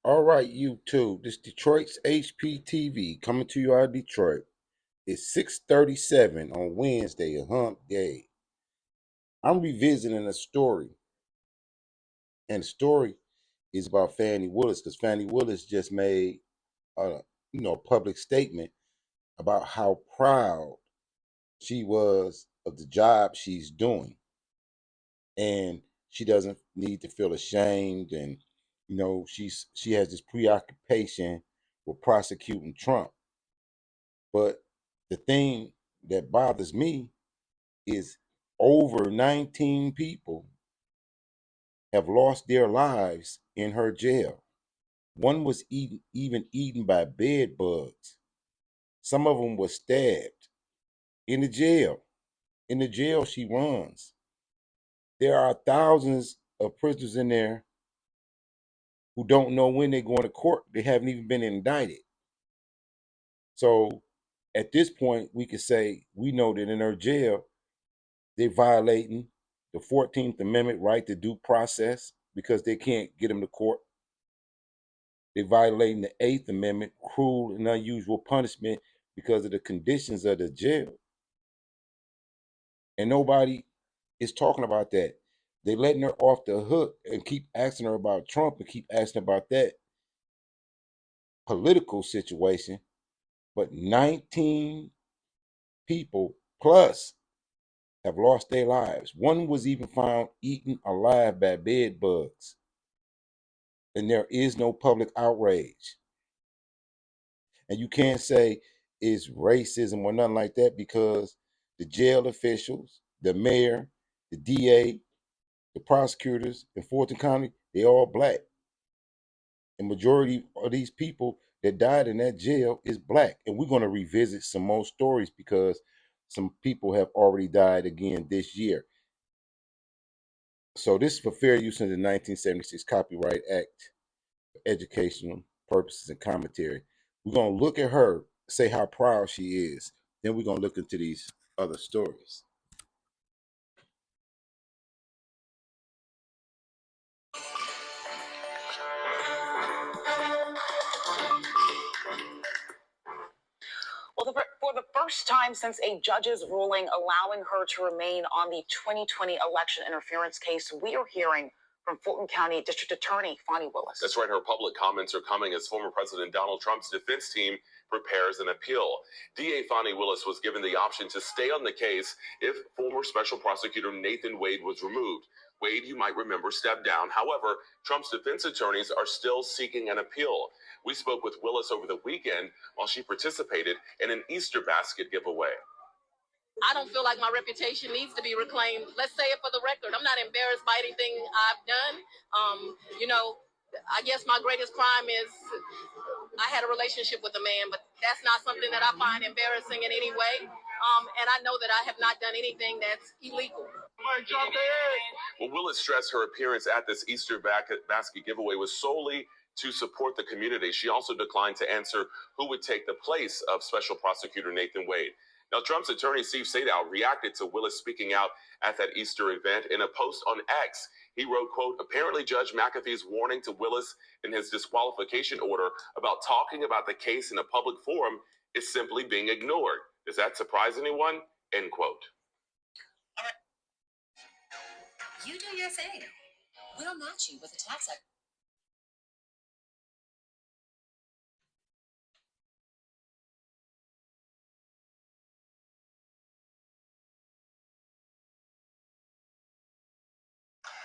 All right, YouTube. This Detroit's HPTV coming to you out of Detroit. It's 6:37 on Wednesday, a hump day. I'm revisiting a story, and the story is about Fanny Willis because Fanny Willis just made a public statement about how proud she was of the job she's doing, and she doesn't need to feel ashamed, and she has this preoccupation with prosecuting Trump. But the thing that bothers me is over 19 people have lost their lives in her jail. One was even eaten by bed bugs. Some of them were stabbed in the jail. In the jail she runs. There are thousands of prisoners in there who don't know when they're going to court. They haven't even been indicted. So at this point, we could say we know that in her jail, they're violating the 14th Amendment right to due process because they can't get them to court. They're violating the 8th Amendment, cruel and unusual punishment because of the conditions of the jail. And nobody is talking about that. They're letting her off the hook and keep asking her about Trump and keep asking about that political situation. But 19 people plus have lost their lives. One was even found eaten alive by bed bugs. And there is no public outrage. And you can't say it's racism or nothing like that because the jail officials, the mayor, the DA, the prosecutors in Fulton County, they all black. And majority of these people that died in that jail is black. And we're going to revisit some more stories because some people have already died again this year. So this is for fair use under the 1976 Copyright Act for educational purposes and commentary. We're going to look at her, say how proud she is. Then we're going to look into these other stories. Well, for the first time since a judge's ruling allowing her to remain on the 2020 election interference case, we are hearing from Fulton County District Attorney Fani Willis. That's right. Her public comments are coming as former President Donald Trump's defense team prepares an appeal. DA Fani Willis was given the option to stay on the case if former Special Prosecutor Nathan Wade was removed. Wade, you might remember, stepped down. However, Trump's defense attorneys are still seeking an appeal. We spoke with Willis over the weekend while she participated in an Easter basket giveaway. I don't feel like my reputation needs to be reclaimed. Let's say it for the record. I'm not embarrassed by anything I've done. I guess my greatest crime is I had a relationship with a man, but that's not something that I find embarrassing in any way. And I know that I have not done anything that's illegal. Well, Willis stressed her appearance at this Easter basket giveaway was solely to support the community. She also declined to answer who would take the place of Special Prosecutor Nathan Wade. Now, Trump's attorney, Steve Sadow, reacted to Willis speaking out at that Easter event. In a post on X, he wrote, quote, apparently Judge McAfee's warning to Willis in his disqualification order about talking about the case in a public forum is simply being ignored. Does that surprise anyone? End quote. All right. You do your thing. We'll match you with a tax expert.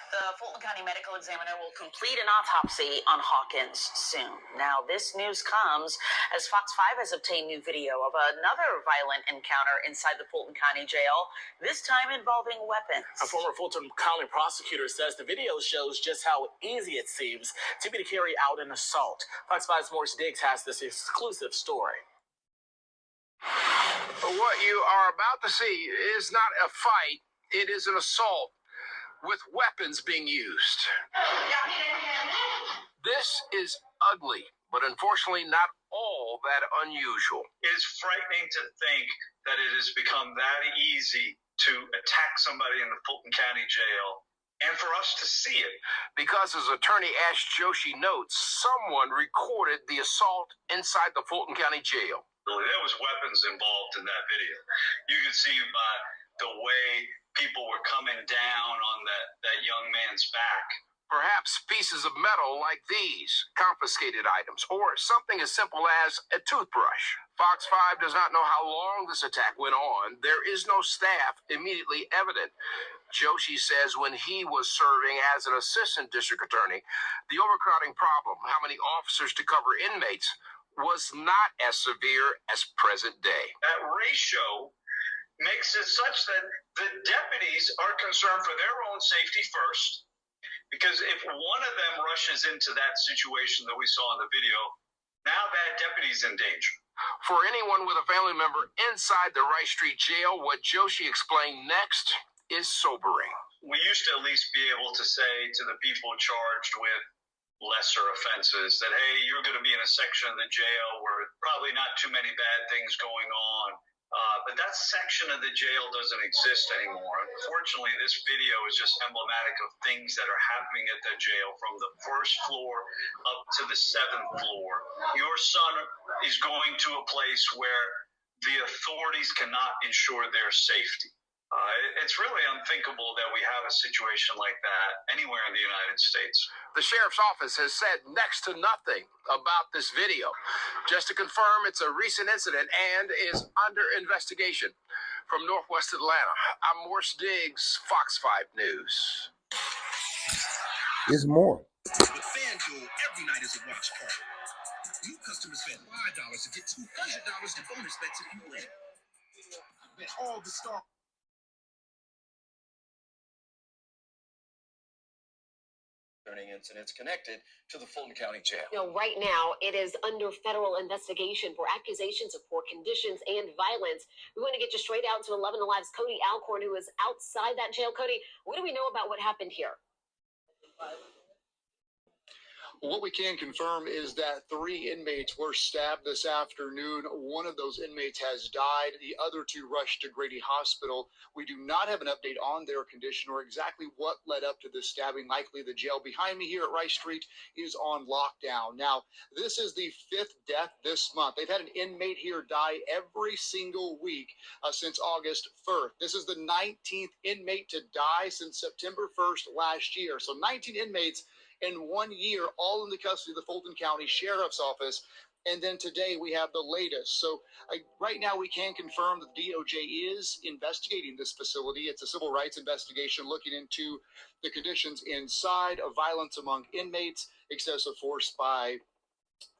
The Fulton County Medical Examiner will complete an autopsy on Hawkins soon. Now, this news comes as Fox 5 has obtained new video of another violent encounter inside the Fulton County Jail, this time involving weapons. A former Fulton County prosecutor says the video shows just how easy it seems to be to carry out an assault. Fox 5's Maurice Diggs has this exclusive story. What you are about to see is not a fight, it is an assault with weapons being used. This is ugly, but unfortunately not all that unusual. It's frightening to think that it has become that easy to attack somebody in the Fulton County Jail and for us to see it. Because, as attorney Ash Joshi notes, someone recorded the assault inside the Fulton County Jail. There was weapons involved in that video. You could see by the way people were coming down on that young man's back. Perhaps pieces of metal like these, confiscated items, or something as simple as a toothbrush. Fox 5 does not know how long this attack went on. There is no staff immediately evident. Joshi says when he was serving as an assistant district attorney, the overcrowding problem, how many officers to cover inmates, was not as severe as present day. That ratio makes it such that the deputies are concerned for their own safety first, because if one of them rushes into that situation that we saw in the video, now that deputy's in danger. For anyone with a family member inside the Rice Street jail, what Joshi explained next is sobering. We used to at least be able to say to the people charged with lesser offenses that, hey, you're going to be in a section of the jail where probably not too many bad things going on. But that section of the jail doesn't exist anymore. Unfortunately, this video is just emblematic of things that are happening at the jail from the first floor up to the 7th floor. Your son is going to a place where the authorities cannot ensure their safety. It's really unthinkable that we have a situation like that anywhere in the United States. The sheriff's office has said next to nothing about this video. Just to confirm, it's a recent incident and is under investigation. From Northwest Atlanta, I'm Morse Diggs, Fox 5 News. It's more. With FanDuel, every night is a watch party. New customers bet $5 to get $200 in bonus bets if you win. Bet all the star. Incidents connected to the Fulton County Jail. Right now, it is under federal investigation for accusations of poor conditions and violence. We want to get you straight out to 11 Alive's Cody Alcorn, who is outside that jail. Cody, what do we know about what happened here? What we can confirm is that 3 inmates were stabbed this afternoon. One of those inmates has died. The other 2 rushed to Grady Hospital. We do not have an update on their condition or exactly what led up to this stabbing. Likely the jail behind me here at Rice Street is on lockdown. Now, this is the 5th death this month. They've had an inmate here die every single week since August 1st. This is the 19th inmate to die since September 1st last year. So 19 inmates in 1 year, all in the custody of the Fulton County Sheriff's Office. And then today we have the latest. So right now we can confirm that DOJ is investigating this facility. It's a civil rights investigation looking into the conditions inside, of violence among inmates, excessive force by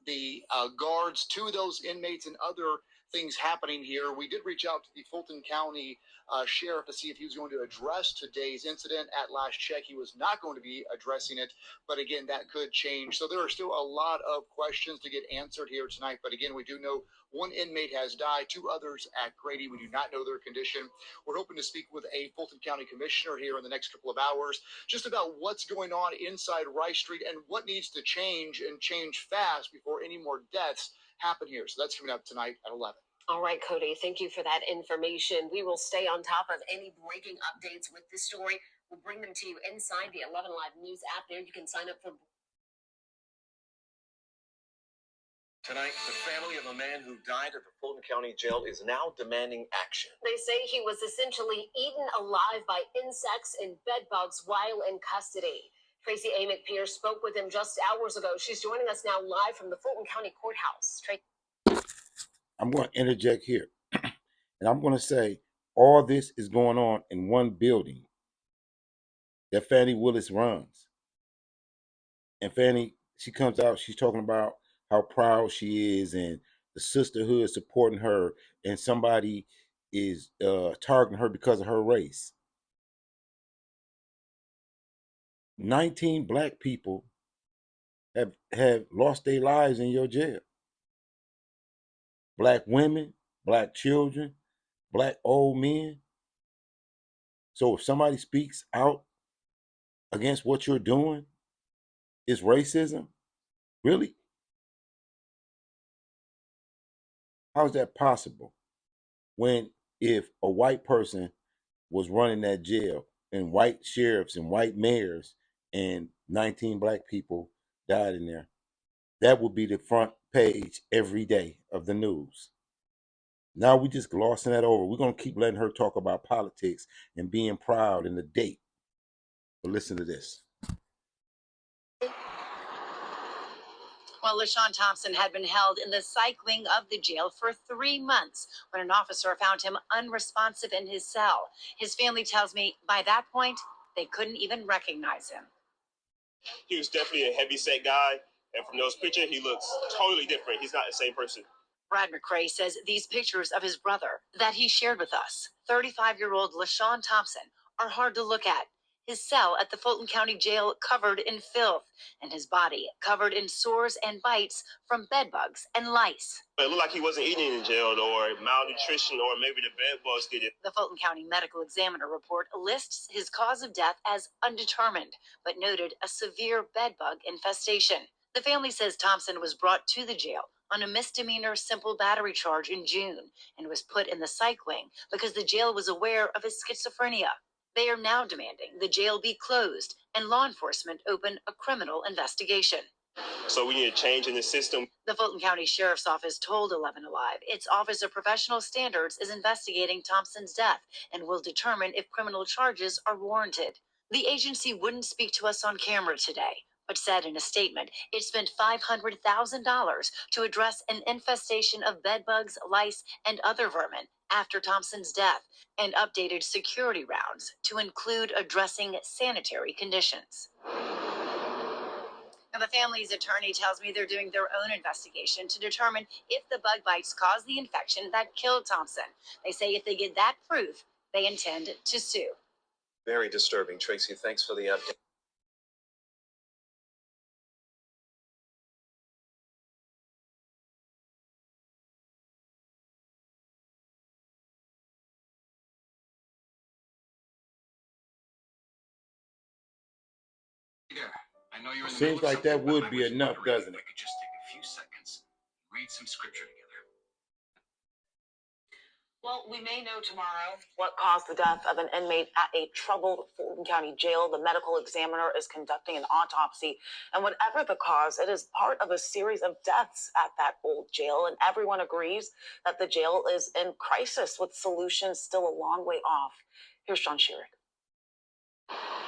the guards to those inmates, and other things happening here. We did reach out to the Fulton County sheriff to see if he was going to address today's incident. At last check, he was not going to be addressing it, but again, that could change. So there are still a lot of questions to get answered here tonight, but again, we do know 1 inmate has died, 2 others at Grady. We do not know their condition. We're hoping to speak with a Fulton County commissioner here in the next couple of hours, just about what's going on inside Rice Street and what needs to change, and change fast, before any more deaths happen here. So that's coming up tonight at 11. All right, Cody, thank you for that information. We will stay on top of any breaking updates with this story. We'll bring them to you inside the 11 Live News app. There you can sign up for. Tonight, the family of a man who died at the Fulton County Jail is now demanding action. They say he was essentially eaten alive by insects and bed bugs while in custody. Tracy A. McPierce spoke with him just hours ago. She's joining us now live from the Fulton County Courthouse. I'm going to interject here. And I'm going to say all this is going on in one building that Fanny Willis runs. And Fanny, she comes out, she's talking about how proud she is and the sisterhood supporting her, and somebody is targeting her because of her race. 19 black people have lost their lives in your jail. Black women, black children, black old men. So if somebody speaks out against what you're doing, it's racism? Really? How is that possible? When if a white person was running that jail, and white sheriffs and white mayors and 19 black people died in there. That would be the front page every day of the news. Now we just glossing that over. We're going to keep letting her talk about politics and being proud in the date. But listen to this. Well, LaShawn Thompson had been held in the psych wing of the jail for 3 months when an officer found him unresponsive in his cell. His family tells me by that point, they couldn't even recognize him. He was definitely a heavy-set guy, and from those pictures, he looks totally different. He's not the same person. Brad McRae says these pictures of his brother that he shared with us, 35-year-old LaShawn Thompson, are hard to look at. His cell at the Fulton County Jail covered in filth, and his body covered in sores and bites from bed bugs and lice. It looked like he wasn't eating in jail, or malnutrition, or maybe the bed bugs did it. The Fulton County Medical Examiner report lists his cause of death as undetermined, but noted a severe bed bug infestation. The family says Thompson was brought to the jail on a misdemeanor simple battery charge in June and was put in the psych wing because the jail was aware of his schizophrenia. They are now demanding the jail be closed and law enforcement open a criminal investigation. So we need a change in the system. The Fulton County Sheriff's Office told 11 Alive its Office of Professional Standards is investigating Thompson's death and will determine if criminal charges are warranted. The agency wouldn't speak to us on camera today, but said in a statement it spent $500,000 to address an infestation of bedbugs, lice, and other vermin after Thompson's death, and updated security rounds to include addressing sanitary conditions. Now, the family's attorney tells me they're doing their own investigation to determine if the bug bites caused the infection that killed Thompson. They say if they get that proof, they intend to sue. Very disturbing, Tracy. Thanks for the update. I know you're in the Seems like that would be enough, doesn't it? I could just take a few seconds, read some scripture together. Well, we may know tomorrow what caused the death of an inmate at a troubled Fulton County jail. The medical examiner is conducting an autopsy, and whatever the cause, it is part of a series of deaths at that old jail, and everyone agrees that the jail is in crisis with solutions still a long way off. Here's John Sherrick.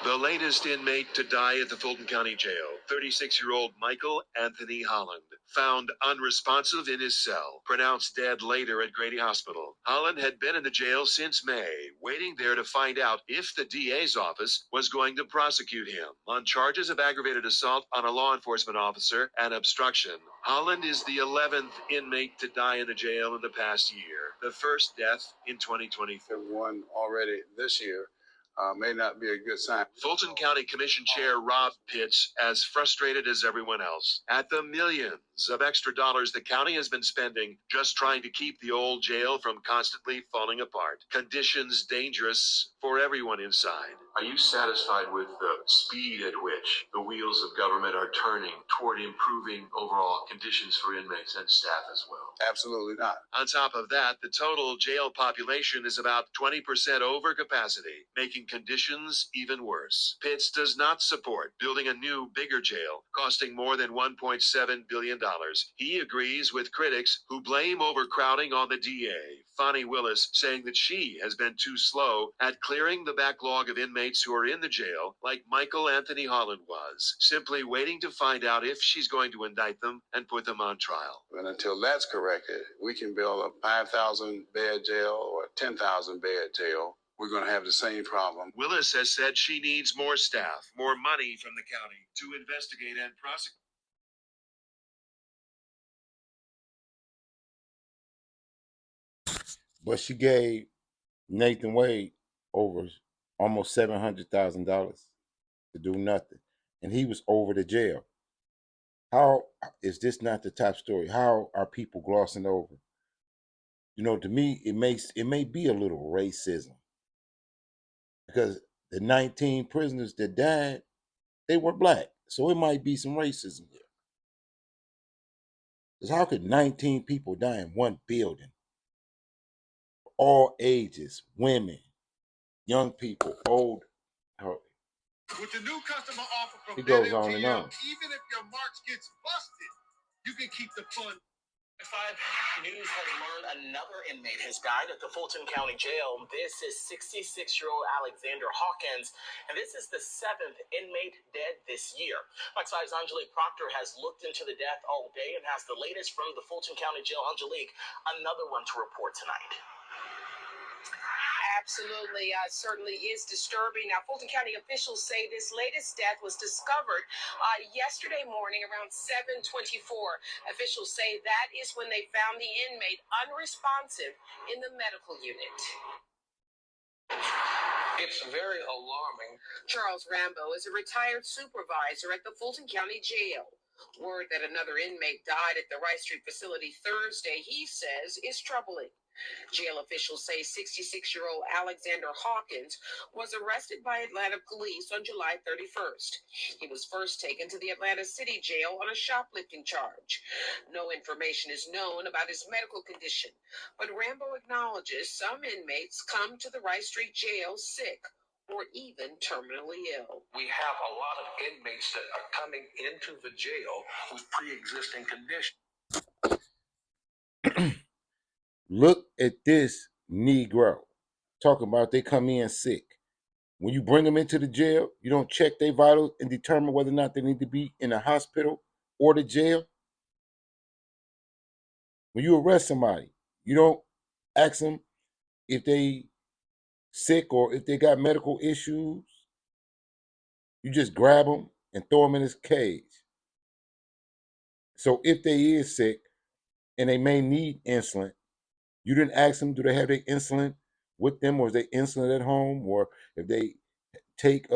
The latest inmate to die at the Fulton County Jail, 36-year-old Michael Anthony Holland, found unresponsive in his cell, pronounced dead later at Grady Hospital. Holland had been in the jail since May, waiting there to find out if the DA's office was going to prosecute him on charges of aggravated assault on a law enforcement officer and obstruction. Holland is the 11th inmate to die in the jail in the past year, the first death in 2023. One already this year. May not be a good sign. Fulton County Commission Chair Rob Pitts as frustrated as everyone else at the millions of extra dollars the county has been spending just trying to keep the old jail from constantly falling apart. Conditions dangerous for everyone inside. Are you satisfied with the speed at which the wheels of government are turning toward improving overall conditions for inmates and staff as well? Absolutely not. On top of that, the total jail population is about 20% over capacity, making conditions even worse. Pitts does not support building a new, bigger jail, costing more than $1.7 billion. He agrees with critics who blame overcrowding on the DA, Fani Willis, saying that she has been too slow at clearing the backlog of inmates who are in the jail, like Michael Anthony Holland was, simply waiting to find out if she's going to indict them and put them on trial. And until that's corrected, we can build a 5,000 bed jail or a 10,000 bed jail. We're going to have the same problem. Willis has said she needs more staff, more money from the county to investigate and prosecute. But she gave Nathan Wade over almost $700,000 to do nothing. And he was over the jail. How is this not the top story? How are people glossing over? You know, to me, it may be a little racism. Because the 19 prisoners that died, they were black. So it might be some racism here. Because how could 19 people die in one building? All ages, women, young people, old. With the new customer offer from He goes on and on. even if your marks gets busted, you can keep the fun. 5 News has learned another inmate has died at the Fulton County Jail. This is 66-year-old Alexander Hawkins, and this is the 7th inmate dead this year. Fox 5's Angelique Proctor has looked into the death all day and has the latest from the Fulton County Jail. Angelique, another one to report tonight. Absolutely, certainly is disturbing. Now, Fulton County officials say this latest death was discovered yesterday morning around 7:24. Officials say that is when they found the inmate unresponsive in the medical unit. It's very alarming. Charles Rambo is a retired supervisor at the Fulton County Jail. Word that another inmate died at the Rice Street facility Thursday, he says, is troubling. Jail officials say 66-year-old Alexander Hawkins was arrested by Atlanta police on July 31st. He was first taken to the Atlanta City Jail on a shoplifting charge. No information is known about his medical condition, but Rambo acknowledges some inmates come to the Rice Street Jail sick or even terminally ill. We have a lot of inmates that are coming into the jail with pre-existing conditions. Look at this Negro talking about they come in sick. When you bring them into the jail, you don't check their vitals and determine whether or not they need to be in a hospital or the jail. When you arrest somebody, you don't ask them if they sick or if they got medical issues. You just grab them and throw them in this cage. So if they is sick and they may need insulin, you didn't ask them, do they have their insulin with them, or is they insulin at home, or if they take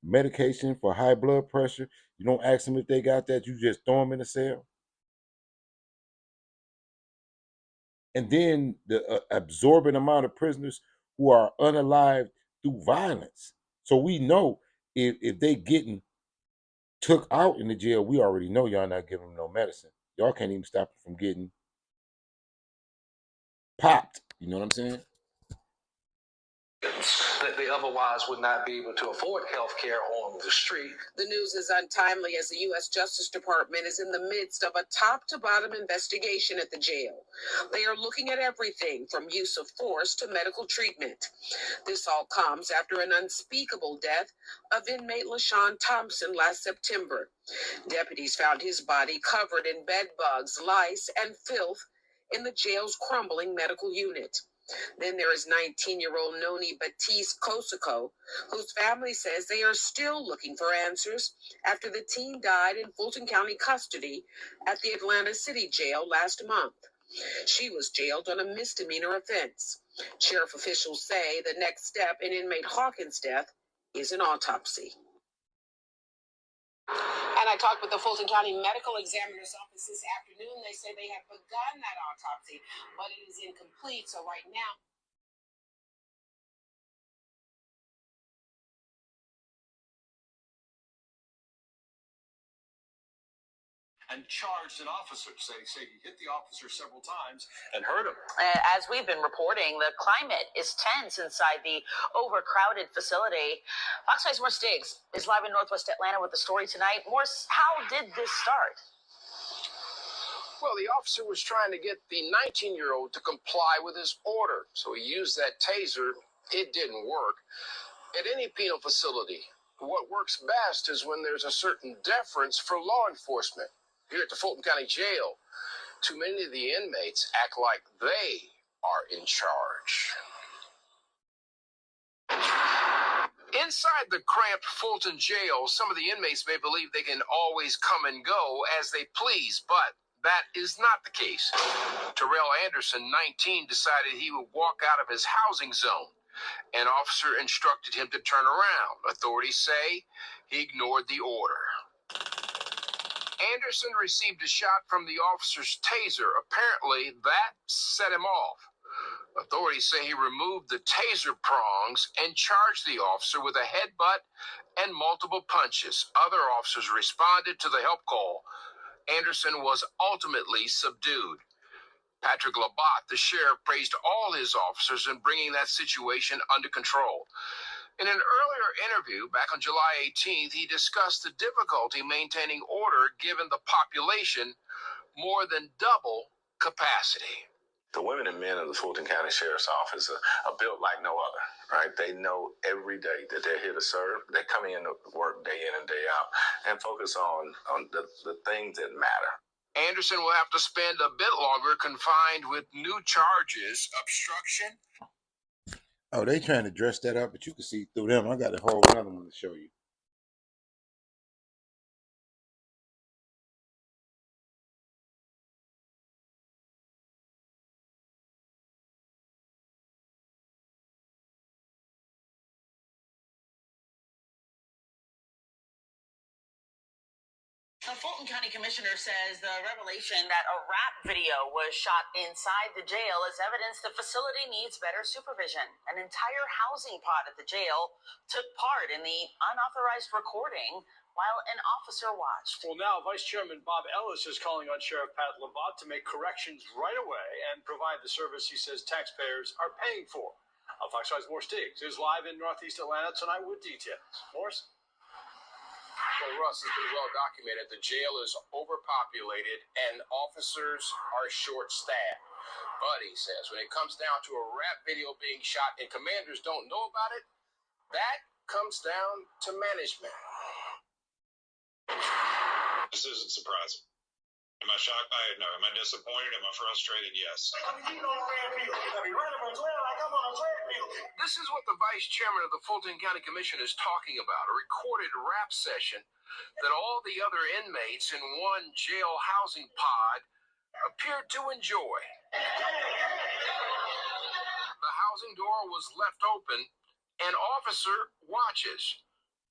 medication for high blood pressure, you don't ask them if they got that, you just throw them in a cell. And then the absorbent amount of prisoners who are unalived through violence. So we know if they getting took out in the jail, we already know y'all not giving them no medicine. Y'all can't even stop them from getting popped. You know what I'm saying? That they otherwise would not be able to afford health care on the street. The news is untimely as the U.S. Justice Department is in the midst of a top-to-bottom investigation at the jail. They are looking at everything from use of force to medical treatment. This all comes after an unspeakable death of inmate LaShawn Thompson last September. Deputies found his body covered in bed bugs, lice, and filth in the jail's crumbling medical unit. Then there is 19-year-old Noni Batiste Kosoko, whose family says they are still looking for answers after the teen died in Fulton County custody at the Atlanta City Jail last month. She was jailed on a misdemeanor offense. Sheriff officials say the next step in inmate Hawkins' death is an autopsy. And I talked with the Fulton County Medical Examiner's Office this afternoon. They say they have begun that autopsy, but it is incomplete. So right now, and charged an officer. They say he hit the officer several times and hurt him. As we've been reporting, the climate is tense inside the overcrowded facility. Fox 5's Morse Diggs is live in Northwest Atlanta with the story tonight. Morse, how did this start? Well, the officer was trying to get the 19-year-old to comply with his order, so he used that taser. It didn't work. At any penal facility, what works best is when there's a certain deference for law enforcement. Here at the Fulton County Jail, too many of the inmates act like they are in charge. Inside the cramped Fulton Jail, some of the inmates may believe they can always come and go as they please, but that is not the case. Terrell Anderson, 19, decided he would walk out of his housing zone. An officer instructed him to turn around. Authorities say he ignored the order. Anderson received a shot from the officer's taser. Apparently, that set him off. Authorities say he removed the taser prongs and charged the officer with a headbutt and multiple punches. Other officers responded to the help call. Anderson was ultimately subdued. Patrick Labatt, the sheriff, praised all his officers in bringing that situation under control. In an earlier interview back on July 18th, he discussed the difficulty maintaining order given the population more than double capacity. The women and men of the Fulton County Sheriff's Office are built like no other, right? They know every day that they're here to serve. They come in to work day in and day out and focus on the things that matter. Anderson will have to spend a bit longer confined with new charges, obstruction. Oh, they trying to dress that up, but you can see through them. I got a whole other one to show you. The Fulton County Commissioner says the revelation that a rap video was shot inside the jail is evidence the facility needs better supervision. An entire housing pod at the jail took part in the unauthorized recording while an officer watched. Well, now Vice Chairman Bob Ellis is calling on Sheriff Pat Labat to make corrections right away and provide the service he says taxpayers are paying for. Fox 5's Morris Diggs is live in Northeast Atlanta tonight with details. Morris? Well, Russ, has been well documented. The jail is overpopulated and officers are short-staffed. But, he says, when it comes down to a rap video being shot and commanders don't know about it, that comes down to management. This isn't surprising. Am I shocked by it? No. Am I disappointed? Am I frustrated? Yes. This is what the vice chairman of the Fulton County Commission is talking about, a recorded rap session that all the other inmates in one jail housing pod appeared to enjoy. The housing door was left open. An officer watches.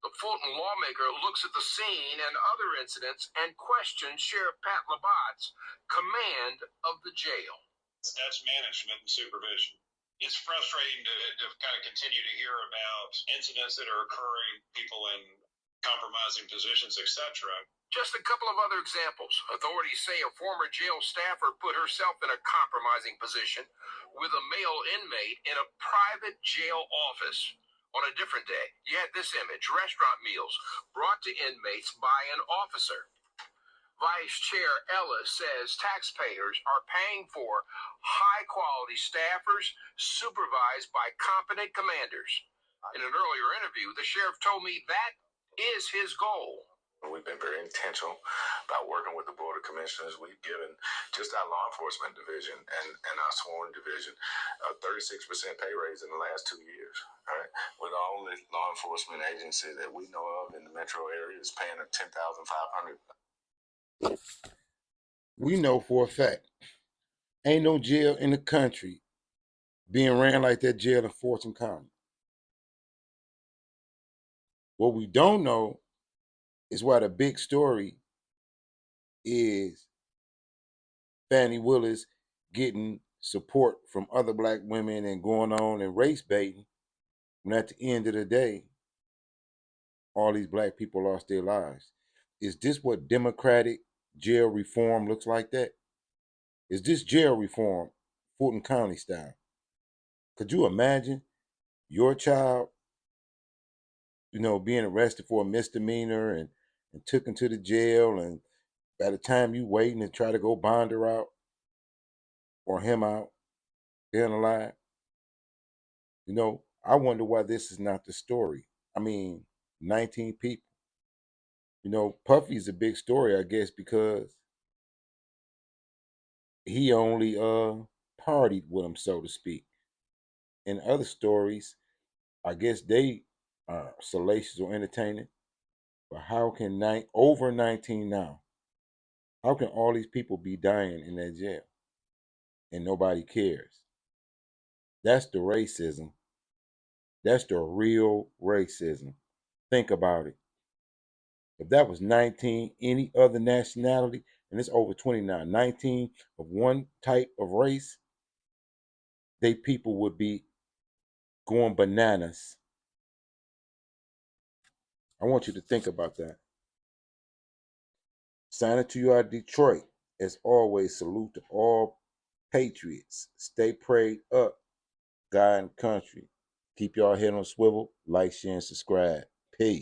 The Fulton lawmaker looks at the scene and other incidents and questions Sheriff Pat Labat's command of the jail. That's management and supervision. It's frustrating to kind of continue to hear about incidents that are occurring, people in compromising positions, etc. Just a couple of other examples. Authorities say a former jail staffer put herself in a compromising position with a male inmate in a private jail office. On a different day, you had this image, restaurant meals brought to inmates by an officer. Vice Chair Ellis says taxpayers are paying for high-quality staffers supervised by competent commanders. In an earlier interview, the sheriff told me that is his goal. We've been very intentional about working with the Board of Commissioners. We've given just our law enforcement division and our sworn division a 36% pay raise in the last 2 years. All right, we're the only law enforcement agency that we know of in the metro area is paying a $10,500. We know for a fact, ain't no jail in the country being ran like that jail in Fulton County. What we don't know is why the big story is Fanny Willis getting support from other black women and going on and race baiting, when at the end of the day, all these black people lost their lives. Is this what democratic jail reform looks like that? Is this jail reform Fulton County style? Could you imagine your child, being arrested for a misdemeanor and took into the jail, and by the time you waiting and try to go bond her out or him out, they're alive? I wonder why this is not the story. 19 people. Puffy's a big story, I guess, because he only partied with him, so to speak. In other stories, I guess they are salacious or entertaining. But how can over 19 now? How can all these people be dying in that jail and nobody cares? That's the racism. That's the real racism. Think about it. If that was 19, any other nationality, and it's over 29, 19 of one type of race, they people would be going bananas. I want you to think about that. Sign it to you out of Detroit. As always, salute to all patriots. Stay prayed up, God and country. Keep y'all head on swivel. Like, share, and subscribe. Peace.